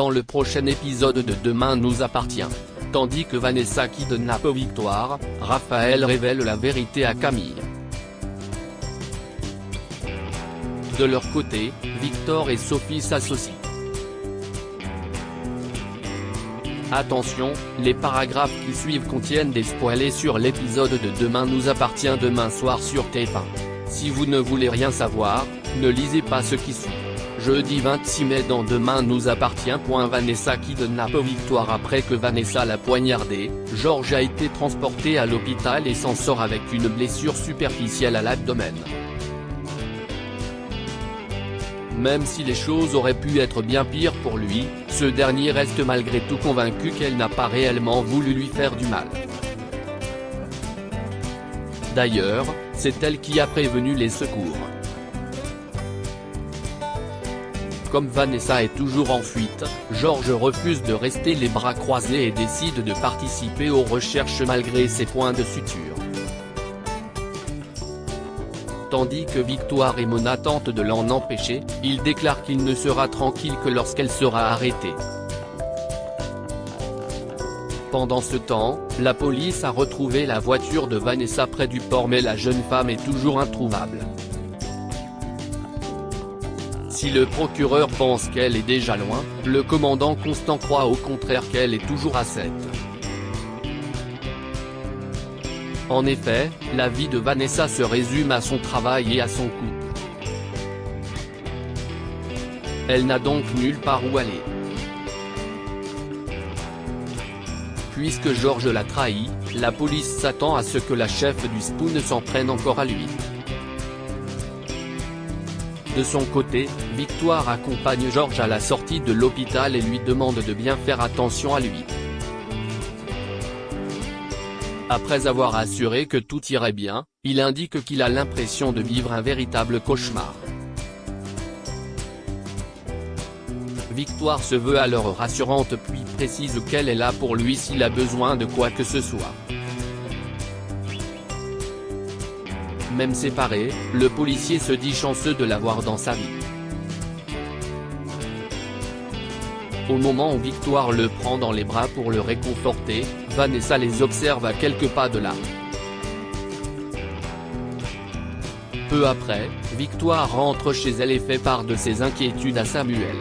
dans le prochain épisode de Demain nous appartient. Tandis que Vanessa kidnappe Victoire, Raphaël révèle la vérité à Camille. De leur côté, Victor et Sophie s'associent. Attention, les paragraphes qui suivent contiennent des spoilers sur l'épisode de Demain nous appartient demain soir sur TF1. Si vous ne voulez rien savoir, ne lisez pas ce qui suit. Jeudi 26 mai dans Demain nous appartient. Vanessa kidnappe Victoire. Après que Vanessa l'a poignardée, Georges a été transporté à l'hôpital et s'en sort avec une blessure superficielle à l'abdomen. Même si les choses auraient pu être bien pires pour lui, ce dernier reste malgré tout convaincu qu'elle n'a pas réellement voulu lui faire du mal. D'ailleurs, c'est elle qui a prévenu les secours. Comme Vanessa est toujours en fuite, Georges refuse de rester les bras croisés et décide de participer aux recherches malgré ses points de suture. Tandis que Victoire et Mona tentent de l'en empêcher, il déclare qu'il ne sera tranquille que lorsqu'elle sera arrêtée. Pendant ce temps, la police a retrouvé la voiture de Vanessa près du port mais la jeune femme est toujours introuvable. Si le procureur pense qu'elle est déjà loin, le commandant Constant croit au contraire qu'elle est toujours à 7. En effet, la vie de Vanessa se résume à son travail et à son couple. Elle n'a donc nulle part où aller. Puisque Georges l'a trahi, la police s'attend à ce que la chef du Spoon s'en prenne encore à lui. De son côté, Victoire accompagne Georges à la sortie de l'hôpital et lui demande de bien faire attention à lui. Après avoir assuré que tout irait bien, il indique qu'il a l'impression de vivre un véritable cauchemar. Victoire se veut alors rassurante puis précise qu'elle est là pour lui s'il a besoin de quoi que ce soit. Même séparé, le policier se dit chanceux de l'avoir dans sa vie. Au moment où Victoire le prend dans les bras pour le réconforter, Vanessa les observe à quelques pas de là. Peu après, Victoire rentre chez elle et fait part de ses inquiétudes à Samuel.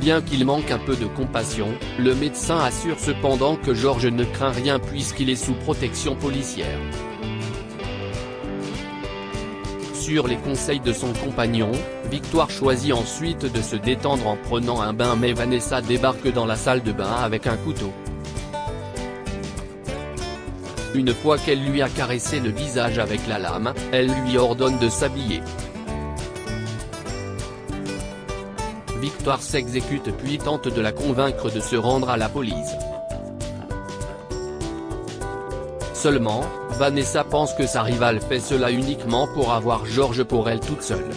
Bien qu'il manque un peu de compassion, le médecin assure cependant que Georges ne craint rien puisqu'il est sous protection policière. Sur les conseils de son compagnon, Victoire choisit ensuite de se détendre en prenant un bain mais Vanessa débarque dans la salle de bain avec un couteau. Une fois qu'elle lui a caressé le visage avec la lame, elle lui ordonne de s'habiller. Victoire s'exécute puis tente de la convaincre de se rendre à la police. Seulement, Vanessa pense que sa rivale fait cela uniquement pour avoir Georges pour elle toute seule.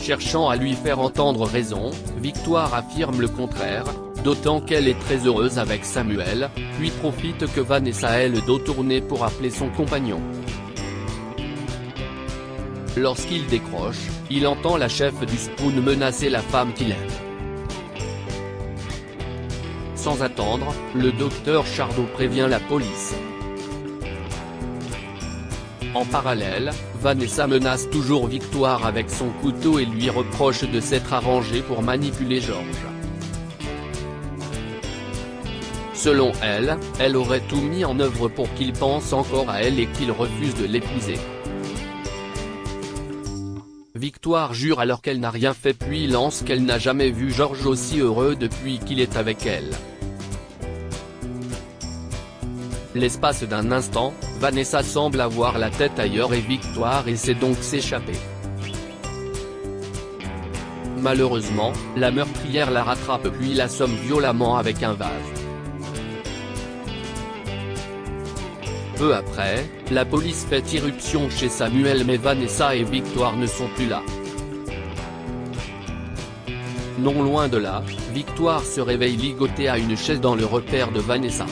Cherchant à lui faire entendre raison, Victoire affirme le contraire, d'autant qu'elle est très heureuse avec Samuel, puis profite que Vanessa ait le dos tourné pour appeler son compagnon. Lorsqu'il décroche, il entend la chef du Spoon menacer la femme qu'il aime. Sans attendre, le docteur Chardot prévient la police. En parallèle, Vanessa menace toujours Victoire avec son couteau et lui reproche de s'être arrangée pour manipuler Georges. Selon elle, elle aurait tout mis en œuvre pour qu'il pense encore à elle et qu'il refuse de l'épouser. Victoire jure alors qu'elle n'a rien fait puis lance qu'elle n'a jamais vu Georges aussi heureux depuis qu'il est avec elle. L'espace d'un instant, Vanessa semble avoir la tête ailleurs et Victoire essaie donc s'échapper. Malheureusement, la meurtrière la rattrape puis l'assomme violemment avec un vase. Peu après, la police fait irruption chez Samuel mais Vanessa et Victoire ne sont plus là. Non loin de là, Victoire se réveille ligotée à une chaise dans le repère de Vanessa.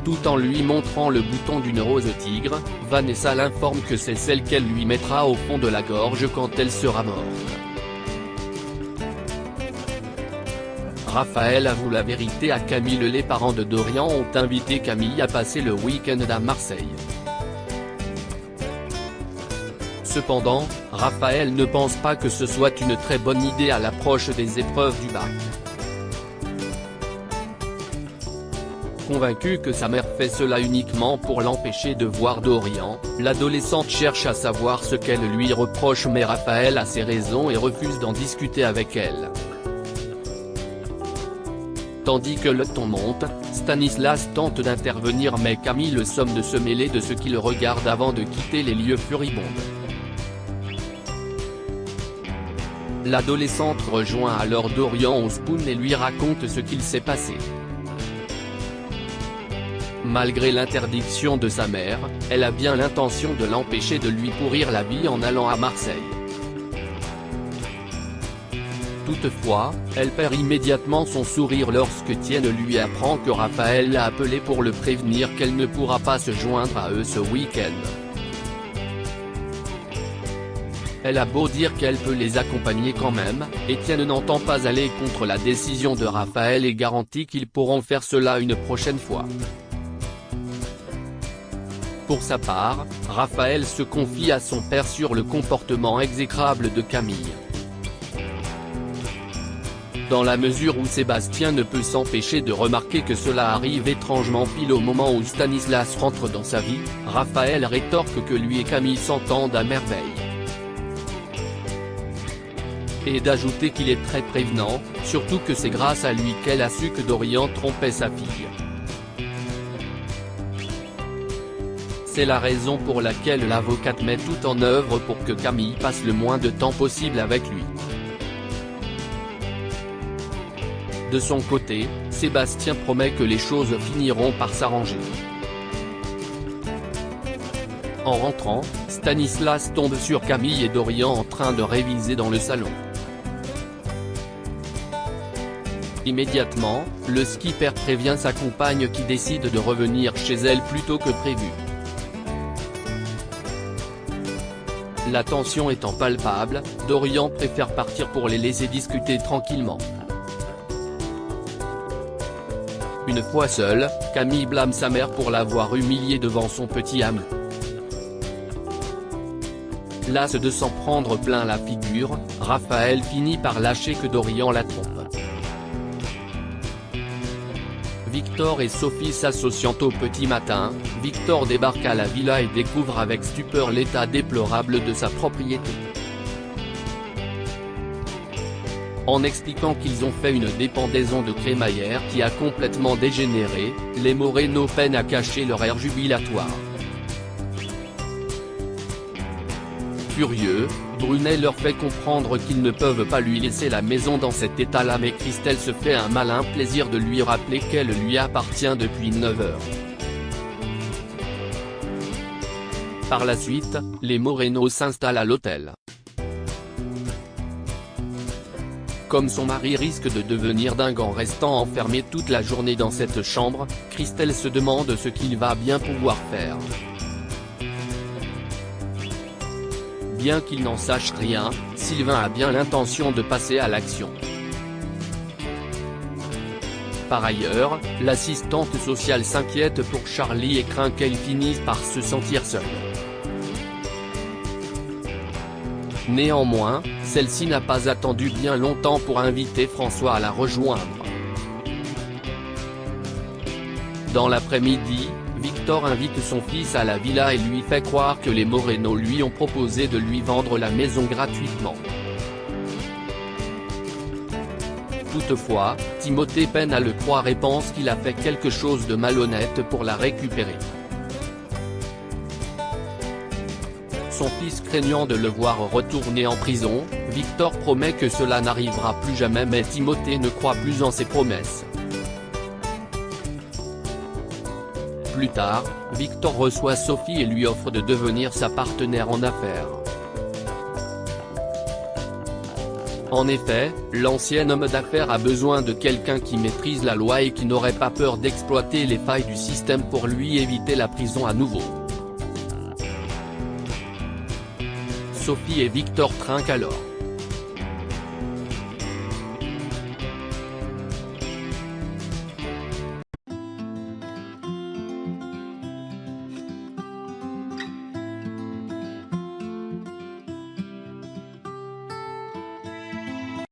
Tout en lui montrant le bouton d'une rose tigre, Vanessa l'informe que c'est celle qu'elle lui mettra au fond de la gorge quand elle sera morte. Raphaël avoue la vérité à Camille. Les parents de Dorian ont invité Camille à passer le week-end à Marseille. Cependant, Raphaël ne pense pas que ce soit une très bonne idée à l'approche des épreuves du bac. Convaincue que sa mère fait cela uniquement pour l'empêcher de voir Dorian, l'adolescente cherche à savoir ce qu'elle lui reproche, mais Raphaël a ses raisons et refuse d'en discuter avec elle. Tandis que le ton monte, Stanislas tente d'intervenir, mais Camille le somme de se mêler de ce qui le regarde avant de quitter les lieux furibondes. L'adolescente rejoint alors Dorian au Spoon et lui raconte ce qu'il s'est passé. Malgré l'interdiction de sa mère, elle a bien l'intention de l'empêcher de lui pourrir la vie en allant à Marseille. Toutefois, elle perd immédiatement son sourire lorsque Tienne lui apprend que Raphaël l'a appelé pour le prévenir qu'elle ne pourra pas se joindre à eux ce week-end. Elle a beau dire qu'elle peut les accompagner quand même, Étienne n'entend pas aller contre la décision de Raphaël et garantit qu'ils pourront faire cela une prochaine fois. Pour sa part, Raphaël se confie à son père sur le comportement exécrable de Camille. Dans la mesure où Sébastien ne peut s'empêcher de remarquer que cela arrive étrangement pile au moment où Stanislas rentre dans sa vie, Raphaël rétorque que lui et Camille s'entendent à merveille. Et d'ajouter qu'il est très prévenant, surtout que c'est grâce à lui qu'elle a su que Dorian trompait sa fille. C'est la raison pour laquelle l'avocate met tout en œuvre pour que Camille passe le moins de temps possible avec lui. De son côté, Sébastien promet que les choses finiront par s'arranger. En rentrant, Stanislas tombe sur Camille et Dorian en train de réviser dans le salon. Immédiatement, le skipper prévient sa compagne qui décide de revenir chez elle plus tôt que prévu. La tension étant palpable, Dorian préfère partir pour les laisser discuter tranquillement. Une fois seule, Camille blâme sa mère pour l'avoir humiliée devant son petit ami. Lasse de s'en prendre plein la figure, Raphaël finit par lâcher que Dorian la trompe. Victor et Sophie s'associant au petit matin, Victor débarque à la villa et découvre avec stupeur l'état déplorable de sa propriété. En expliquant qu'ils ont fait une dépendaison de crémaillère qui a complètement dégénéré, les Moreno peinent à cacher leur air jubilatoire. Furieux, Brunet leur fait comprendre qu'ils ne peuvent pas lui laisser la maison dans cet état-là, mais Christelle se fait un malin plaisir de lui rappeler qu'elle lui appartient depuis 9 heures. Par la suite, les Moreno s'installent à l'hôtel. Comme son mari risque de devenir dingue en restant enfermé toute la journée dans cette chambre, Christelle se demande ce qu'il va bien pouvoir faire. Bien qu'il n'en sache rien, Sylvain a bien l'intention de passer à l'action. Par ailleurs, l'assistante sociale s'inquiète pour Charlie et craint qu'elle finisse par se sentir seule. Néanmoins, celle-ci n'a pas attendu bien longtemps pour inviter François à la rejoindre. Dans l'après-midi, Victor invite son fils à la villa et lui fait croire que les Moreno lui ont proposé de lui vendre la maison gratuitement. Toutefois, Timothée peine à le croire et pense qu'il a fait quelque chose de malhonnête pour la récupérer. Son fils craignant de le voir retourner en prison, Victor promet que cela n'arrivera plus jamais, mais Timothée ne croit plus en ses promesses. Plus tard, Victor reçoit Sophie et lui offre de devenir sa partenaire en affaires. En effet, l'ancien homme d'affaires a besoin de quelqu'un qui maîtrise la loi et qui n'aurait pas peur d'exploiter les failles du système pour lui éviter la prison à nouveau. Sophie et Victor trinquent alors.